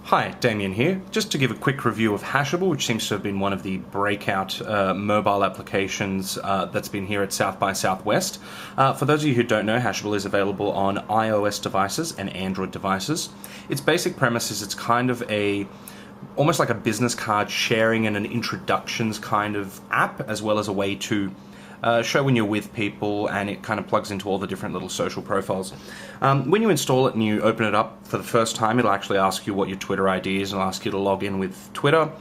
Hi, Damian here. Just to give a quick review of Hashable, which seems to have been one of the breakout mobile applications that's been here at South by Southwest. For those of you who don't know, Hashable is available on iOS devices and Android devices. Its basic premise is it's kind of almost like a business card sharing and an introductions kind of app, as well as a way to show when you're with people, and it kind of plugs into all the different little social profiles. When you install it and you open it up for the first time, it'll actually ask you what your Twitter ID is and ask you to log in with Twitter.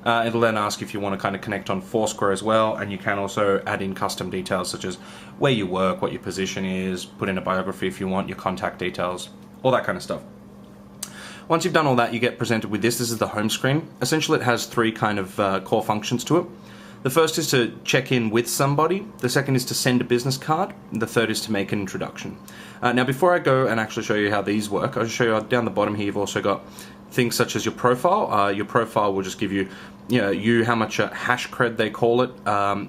It'll then ask if you want to kind of connect on Foursquare as well, and you can also add in custom details such as where you work, what your position is, put in a biography if you want, your contact details, all that kind of stuff. Once you've done all that, you get presented with this. This is the home screen. Essentially, it has three kind of core functions to it. The first is to check in with somebody, the second is to send a business card, and the third is to make an introduction. Now before I go and actually show you how these work, I'll show you down the bottom here you've also got things such as your profile. Your profile will just give you, how much hash cred they call it.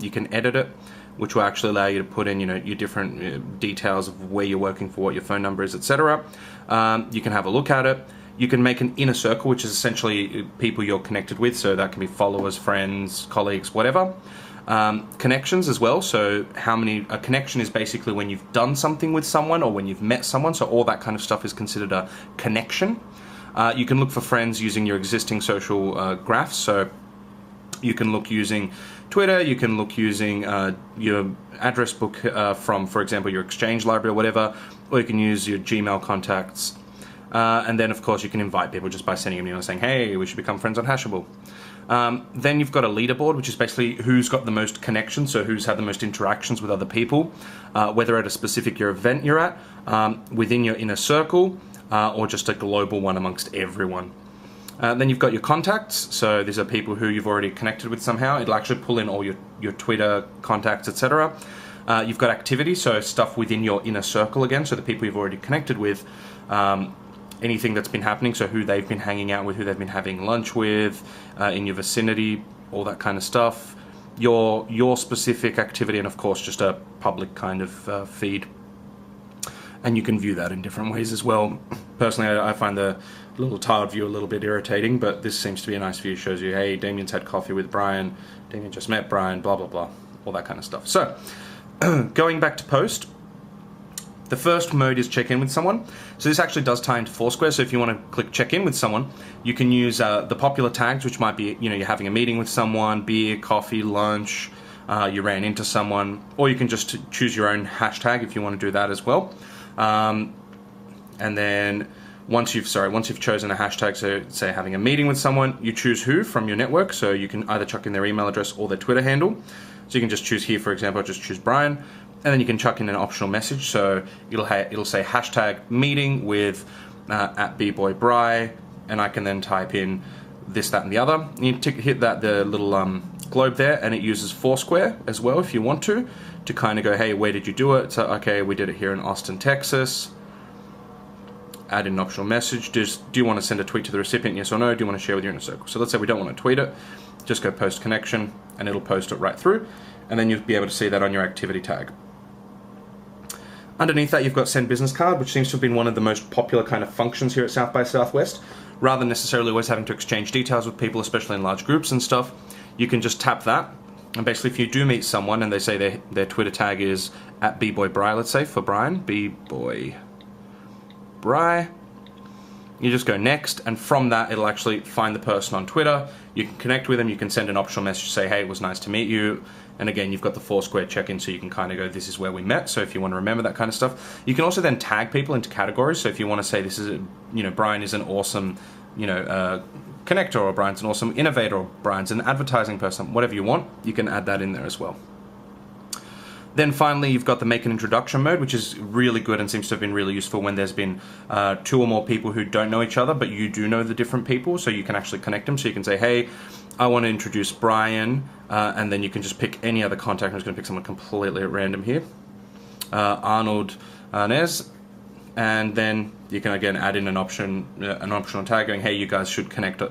You can edit it, which will actually allow you to put in your different details of where you're working for, what your phone number is, etc. You can have a look at it. You can make an inner circle, which is essentially people you're connected with, so that can be followers, friends, colleagues, whatever. Connections as well, so a connection is basically when you've done something with someone or when you've met someone, so all that kind of stuff is considered a connection. You can look for friends using your existing social graphs, so you can look using Twitter, you can look using your address book from, for example, your Exchange library or whatever, or you can use your Gmail contacts. And then, of course, you can invite people just by sending an email saying, hey, we should become friends on Hashable. Then you've got a leaderboard, which is basically who's got the most connections, so who's had the most interactions with other people, whether at a specific event you're at, within your inner circle, or just a global one amongst everyone. Then you've got your contacts, so these are people who you've already connected with somehow. It'll actually pull in all your Twitter contacts, etc. You've got activity, so stuff within your inner circle again, so the people you've already connected with, anything that's been happening, so who they've been hanging out with, who they've been having lunch with, in your vicinity, all that kind of stuff. Your specific activity, and of course just a public kind of feed. And you can view that in different ways as well. Personally, I find the little tiled view a little bit irritating, but this seems to be a nice view. It shows you, hey, Damian's had coffee with Brian, Damian just met Brian, blah, blah, blah, all that kind of stuff. So, going back to post, the first mode is check in with someone. So this actually does tie into Foursquare. So if you want to click check in with someone, you can use the popular tags, which might be, you're having a meeting with someone, beer, coffee, lunch, you ran into someone, or you can just choose your own hashtag if you want to do that as well. And then once you've chosen a hashtag, so say having a meeting with someone, you choose who from your network. So you can either chuck in their email address or their Twitter handle. So you can just choose here, for example, just choose Brian. And then you can chuck in an optional message, so it'll say hashtag meeting with at bboybry, and I can then type in this, that, and the other. You hit the little globe there, and it uses Foursquare as well if you want to kind of go, hey, where did you do it? So, okay, we did it here in Austin, Texas. Add in an optional message. Do you want to send a tweet to the recipient, yes or no? Do you want to share with your inner circle? So let's say we don't want to tweet it. Just go post connection, and it'll post it right through, and then you'll be able to see that on your activity tag. Underneath that, you've got Send Business Card, which seems to have been one of the most popular kind of functions here at South by Southwest. Rather than necessarily always having to exchange details with people, especially in large groups and stuff, you can just tap that. And basically, if you do meet someone and they say their Twitter tag is at bboybry, let's say, for Brian, bboybry, you just go next, and from that, it'll actually find the person on Twitter. You can connect with them, you can send an optional message, say, hey, it was nice to meet you. And again, you've got the Foursquare check-in, so you can kind of go, this is where we met. So if you want to remember that kind of stuff, you can also then tag people into categories. So if you want to say this is, Brian is an awesome, connector, or Brian's an awesome innovator, or Brian's an advertising person, whatever you want, you can add that in there as well. Then finally, you've got the make an introduction mode, which is really good and seems to have been really useful when there's been two or more people who don't know each other, but you do know the different people, so you can actually connect them. So you can say, hey, I want to introduce Brian, and then you can just pick any other contact. I'm just going to pick someone completely at random here. Arnold Arnez. And then you can again add in an optional tag going, hey, you guys should connect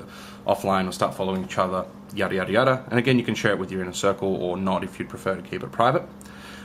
offline or start following each other, yada, yada, yada. And again, you can share it with your inner circle or not if you'd prefer to keep it private.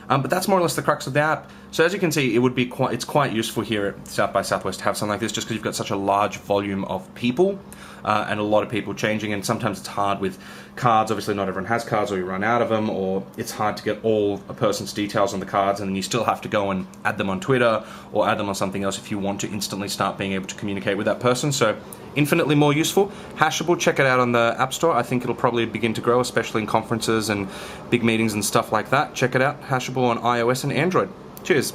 But that's more or less the crux of the app. So as you can see, it's quite useful here at South by Southwest to have something like this, just because you've got such a large volume of people and a lot of people changing, and sometimes it's hard with cards. Obviously not everyone has cards, or you run out of them, or it's hard to get all a person's details on the cards, and then you still have to go and add them on Twitter or add them on something else if you want to instantly start being able to communicate with that person. So infinitely more useful. Hashable, check it out on the App Store. I think it'll probably begin to grow, especially in conferences and big meetings and stuff like that. Check it out, Hashable on iOS and Android. Cheers.